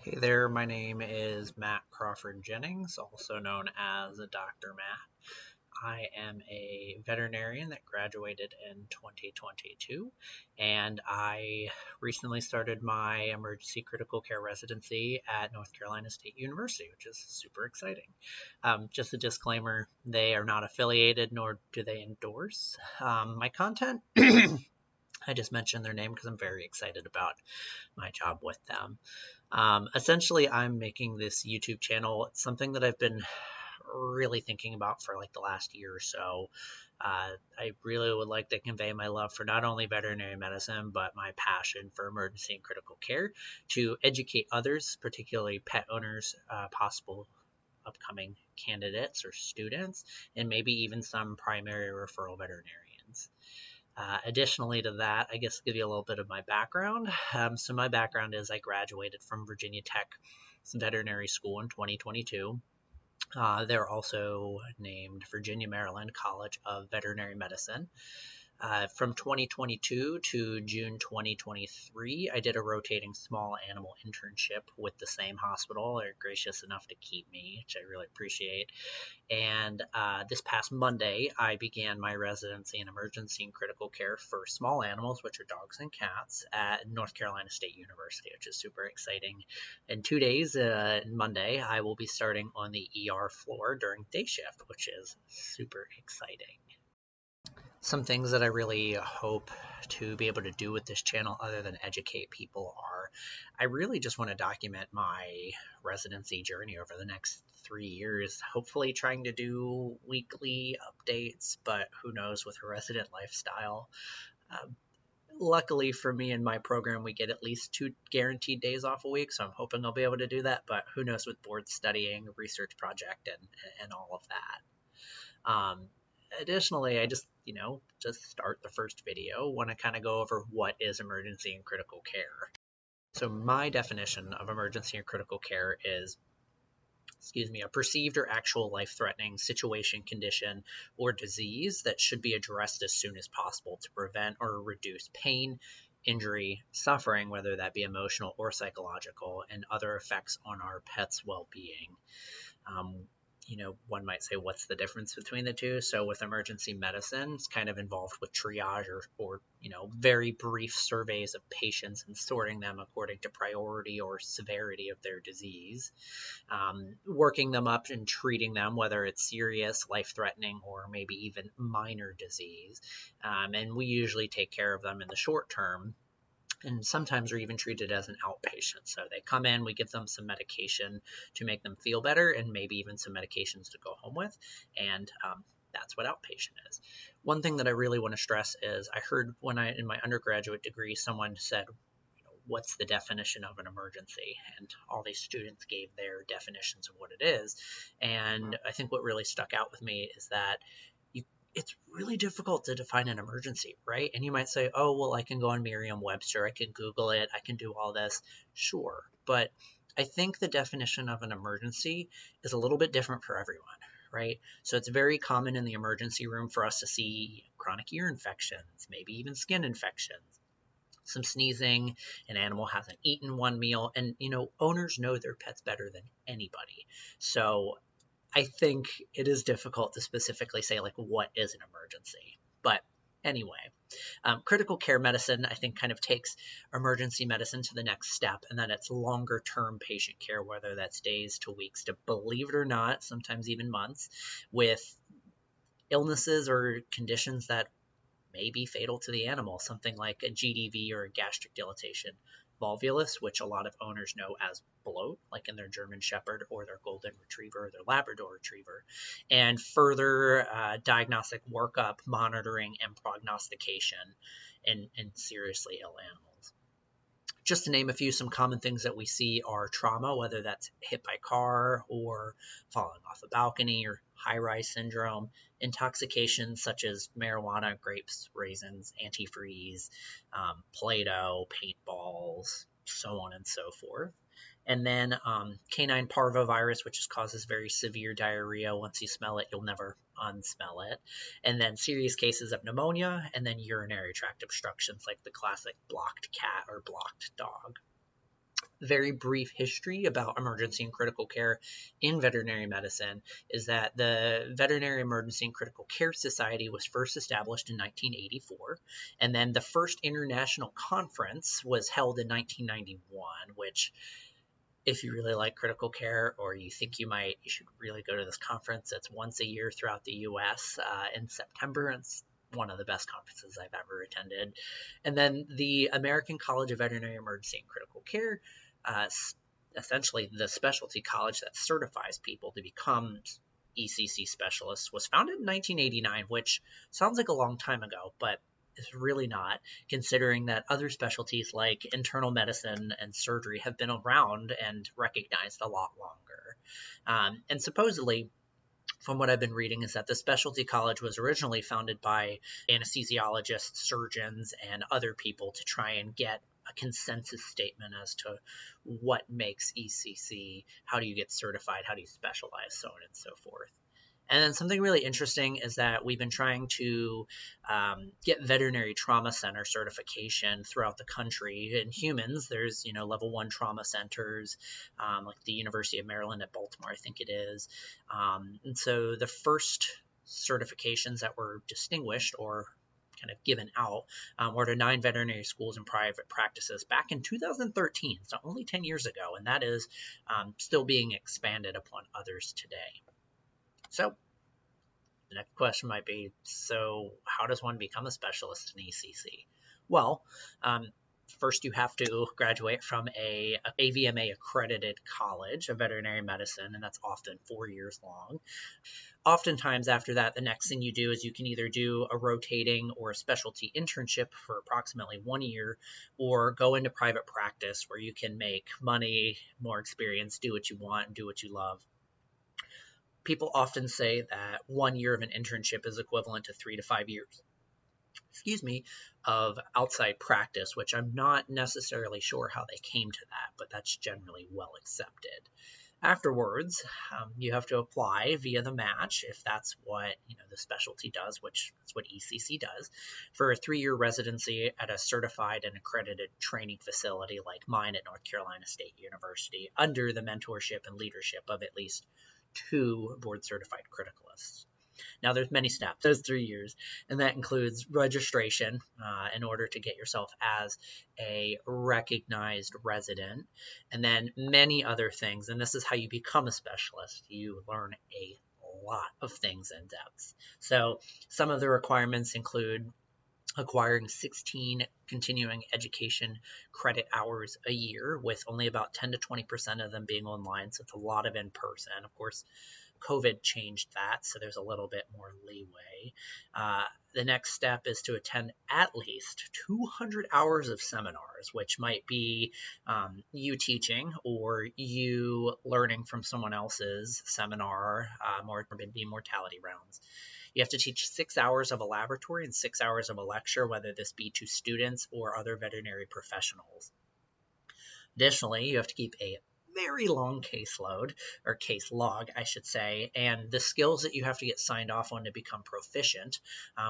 Hey there, my name is Matt Crawford-Jennings, also known as Dr. Matt. I am a veterinarian that graduated in 2022, and I recently started my emergency critical care residency at North Carolina State University, which is super exciting. Just a disclaimer, they are not affiliated nor do they endorse my content. I just mentioned their name because I'm very excited about my job with them. Essentially, I'm making this YouTube channel. It's something that I've been really thinking about for like the last year or so. I really would like to convey my love for not only veterinary medicine, but my passion for emergency and critical care to educate others, particularly pet owners, possible upcoming candidates or students, and maybe even some primary referral veterinarians. Additionally to that, I guess I'll give you a little bit of my background. So my background is I graduated from Virginia Tech Veterinary School in 2022. They're also named Virginia Maryland College of Veterinary Medicine. From 2022 to June 2023, I did a rotating small animal internship with the same hospital. They're gracious enough to keep me, which I really appreciate. And this past Monday, I began my residency in emergency and critical care for small animals, which are dogs and cats, at North Carolina State University, which is super exciting. In 2 days, Monday, I will be starting on the ER floor during day shift, which is super exciting. Some things that I really hope to be able to do with this channel other than educate people are I really just want to document my residency journey over the next 3 years, hopefully trying to do weekly updates, but who knows with a resident lifestyle. Luckily for me and my program, we get at least 2 guaranteed days off a week, so I'm hoping I'll be able to do that, but who knows with board studying, research project, and all of that. Additionally, I just start the first video, want to kind of go over what is emergency and critical care. So my definition of emergency and critical care is, a perceived or actual life-threatening situation, condition, or disease that should be addressed as soon as possible to prevent or reduce pain, injury, suffering, whether that be emotional or psychological, and other effects on our pet's well-being. One might say, what's the difference between the two? So with emergency medicine, it's kind of involved with triage or very brief surveys of patients and sorting them according to priority or severity of their disease, working them up and treating them, whether it's serious, life-threatening, or maybe even minor disease. And we usually take care of them in the short term, and sometimes are even treated as an outpatient. So they come in, we give them some medication to make them feel better, and maybe even some medications to go home with, and that's what outpatient is. One thing that I really want to stress is I heard in my undergraduate degree, someone said, what's the definition of an emergency? And all these students gave their definitions of what it is. And I think what really stuck out with me is that it's really difficult to define an emergency, right? And you might say, oh, well, I can go on Merriam-Webster, I can Google it, I can do all this. Sure. But I think the definition of an emergency is a little bit different for everyone, right? So it's very common in the emergency room for us to see chronic ear infections, maybe even skin infections, some sneezing, an animal hasn't eaten one meal, and owners know their pets better than anybody. So I think it is difficult to specifically say like what is an emergency. But anyway, critical care medicine, I think, kind of takes emergency medicine to the next step, and then it's longer term patient care, whether that's days to weeks to, believe it or not, sometimes even months, with illnesses or conditions that may be fatal to the animal, something like a GDV or a gastric dilatation, volvulus, which a lot of owners know as bloat, like in their German Shepherd or their Golden Retriever or their Labrador Retriever, and further diagnostic workup, monitoring, and prognostication in seriously ill animals. Just to name a few, some common things that we see are trauma, whether that's hit by car or falling off a balcony or high-rise syndrome, intoxication such as marijuana, grapes, raisins, antifreeze, Play-Doh, paintballs, so on and so forth. And then canine parvovirus, which causes very severe diarrhea. Once you smell it, you'll never unsmell it. And then serious cases of pneumonia, and then urinary tract obstructions like the classic blocked cat or blocked dog. very brief history about emergency and critical care in veterinary medicine is that the Veterinary Emergency and Critical Care Society was first established in 1984, and then the first international conference was held in 1991, which, if you really like critical care or you think you should really go to this conference. It's once a year throughout the U.S. In September. It's one of the best conferences I've ever attended. And then the American College of Veterinary Emergency and Critical Care, essentially the specialty college that certifies people to become ECC specialists, was founded in 1989, which sounds like a long time ago, but it's really not, considering that other specialties like internal medicine and surgery have been around and recognized a lot longer. And supposedly, from what I've been reading, is that the specialty college was originally founded by anesthesiologists, surgeons, and other people to try and get a consensus statement as to what makes ECC, how do you get certified, how do you specialize, so on and so forth. And then something really interesting is that we've been trying to get veterinary trauma center certification throughout the country. In humans, there's level 1 trauma centers, like the University of Maryland at Baltimore, I think it is. And so the first certifications that were distinguished or kind of given out were to 9 veterinary schools and private practices back in 2013, so only 10 years ago, and that is still being expanded upon others today. So the next question might be, so how does one become a specialist in ECC? Well, first you have to graduate from a AVMA accredited college of veterinary medicine, and that's often 4 years long. Oftentimes after that, the next thing you do is you can either do a rotating or a specialty internship for approximately 1 year, or go into private practice where you can make money, more experience, do what you want, and do what you love. People often say that 1 year of an internship is equivalent to 3 to 5 years, of outside practice, which I'm not necessarily sure how they came to that, but that's generally well accepted. Afterwards, you have to apply via the match, if that's what the specialty does, which is what ECC does, for a 3-year residency at a certified and accredited training facility like mine at North Carolina State University, under the mentorship and leadership of at least 2 board-certified criticalists. Now, there's many steps. There's 3 years, and that includes registration in order to get yourself as a recognized resident, and then many other things. And this is how you become a specialist. You learn a lot of things in depth. So some of the requirements include acquiring 16 continuing education credit hours a year, with only about 10 to 20% of them being online, so it's a lot of in-person. Of course, COVID changed that, so there's a little bit more leeway. The next step is to attend at least 200 hours of seminars, which might be you teaching or you learning from someone else's seminar, or maybe mortality rounds. You have to teach 6 hours of a laboratory and 6 hours of a lecture, whether this be to students or other veterinary professionals. Additionally, you have to keep a very long caseload, or case log, I should say, and the skills that you have to get signed off on to become proficient,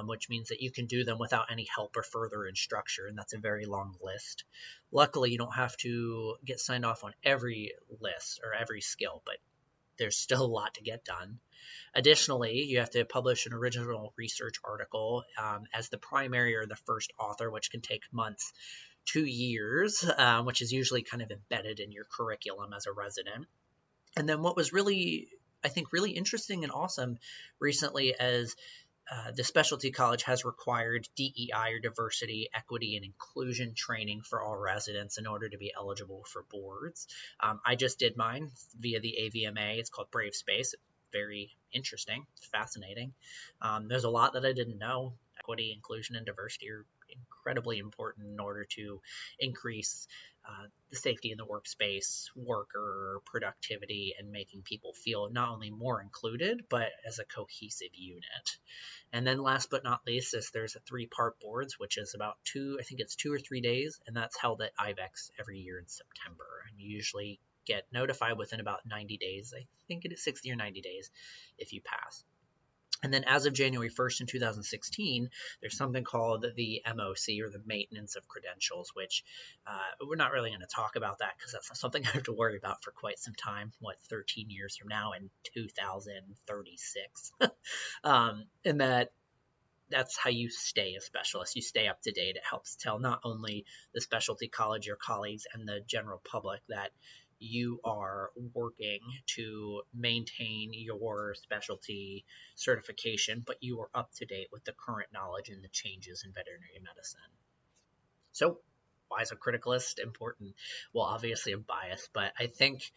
which means that you can do them without any help or further instruction, and that's a very long list. Luckily, you don't have to get signed off on every list or every skill, but there's still a lot to get done. Additionally, you have to publish an original research article as the primary or the first author, which can take months, 2 years, which is usually kind of embedded in your curriculum as a resident. And then what was really, I think, really interesting and awesome recently as the specialty college has required DEI, or diversity, equity, and inclusion training for all residents in order to be eligible for boards. I just did mine via the AVMA. It's called Brave Space. Very interesting. It's fascinating. There's a lot that I didn't know. Equity, inclusion, and diversity are incredibly important in order to increase the safety in the workspace, worker productivity, and making people feel not only more included, but as a cohesive unit. And then last but not least, there's a 3-part boards, which is about 2 or 3 days, and that's held at IVEX every year in September. And you usually get notified within about 90 days. I think it is 60 or 90 days if you pass. And then as of January 1st in 2016, there's something called the MOC, or the Maintenance of Credentials, which we're not really going to talk about that because that's not something I have to worry about for quite some time, 13 years from now in 2036. And that's how you stay a specialist. You stay up to date. It helps tell not only the specialty college, your colleagues, and the general public that you are working to maintain your specialty certification, but you are up to date with the current knowledge and the changes in veterinary medicine. So, why is a criticalist important? Well, obviously I'm biased, but I think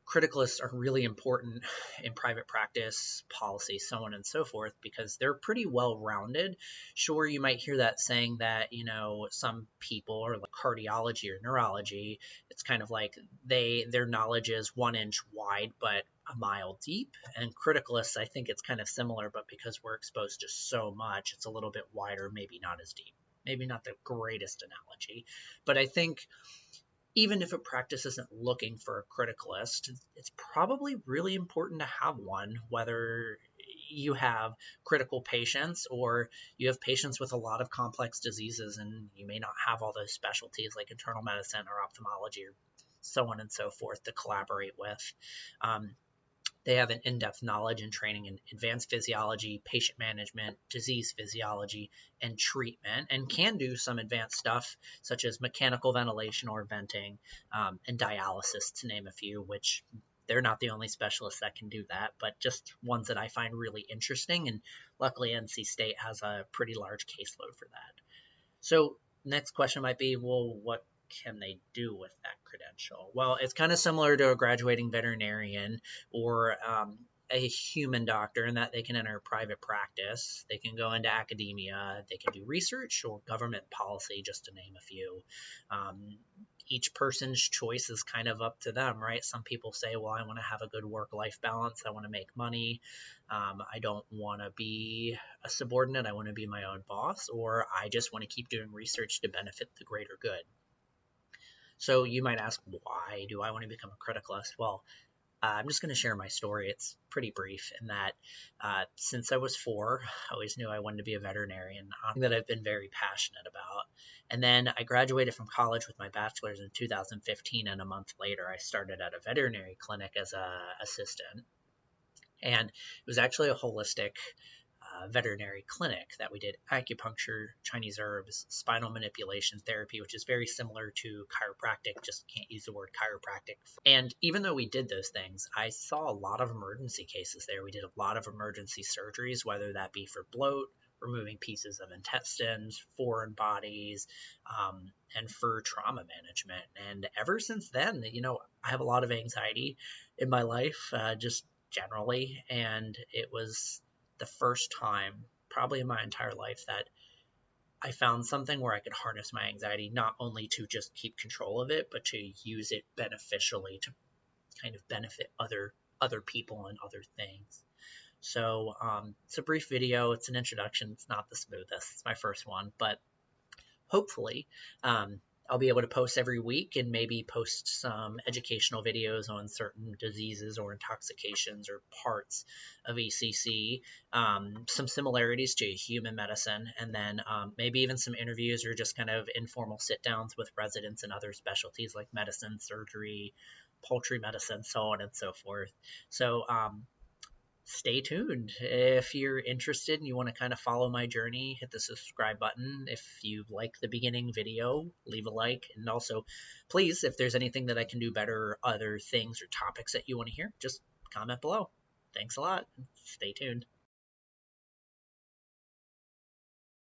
criticalists are really important in private practice, policy, so on and so forth, because they're pretty well rounded. Sure, you might hear that saying that, some people are like cardiology or neurology. It's kind of like their knowledge is 1 inch wide, but a mile deep. And criticalists, I think it's kind of similar, but because we're exposed to so much, it's a little bit wider, maybe not as deep. Maybe not the greatest analogy, but I think even if a practice isn't looking for a criticalist, it's probably really important to have one, whether you have critical patients or you have patients with a lot of complex diseases and you may not have all those specialties like internal medicine or ophthalmology or so on and so forth to collaborate with. They have an in-depth knowledge and training in advanced physiology, patient management, disease physiology, and treatment, and can do some advanced stuff such as mechanical ventilation or venting, and dialysis, to name a few, which they're not the only specialists that can do that, but just ones that I find really interesting. And luckily, NC State has a pretty large caseload for that. So next question might be, well, what can they do with that credential? Well, it's kind of similar to a graduating veterinarian or a human doctor in that they can enter private practice, they can go into academia, they can do research or government policy, just to name a few. Each person's choice is kind of up to them, right? Some people say, well, I want to have a good work-life balance. I want to make money. I don't want to be a subordinate. I want to be my own boss, or I just want to keep doing research to benefit the greater good. So you might ask, why do I want to become a criticalist? Well, I'm just going to share my story. It's pretty brief in that since I was 4, I always knew I wanted to be a veterinarian, something that I've been very passionate about. And then I graduated from college with my bachelor's in 2015, and a month later I started at a veterinary clinic as an assistant. And it was actually a holistic veterinary clinic that we did acupuncture, Chinese herbs, spinal manipulation therapy, which is very similar to chiropractic, just can't use the word chiropractic. And even though we did those things, I saw a lot of emergency cases there. We did a lot of emergency surgeries, whether that be for bloat, removing pieces of intestines, foreign bodies, and for trauma management. And ever since then, I have a lot of anxiety in my life, just generally, and it was the first time probably in my entire life that I found something where I could harness my anxiety, not only to just keep control of it, but to use it beneficially to kind of benefit other people and other things. So it's a brief video. It's an introduction. It's not the smoothest. It's my first one, but hopefully I'll be able to post every week and maybe post some educational videos on certain diseases or intoxications or parts of ECC, some similarities to human medicine, and then maybe even some interviews or just kind of informal sit downs with residents and other specialties like medicine, surgery, poultry medicine, so on and so forth. So stay tuned. If you're interested and you want to kind of follow my journey, hit the subscribe button. If you like the beginning video, leave a like. And also, please, if there's anything that I can do better, other things or topics that you want to hear, just comment below. Thanks a lot. Stay tuned.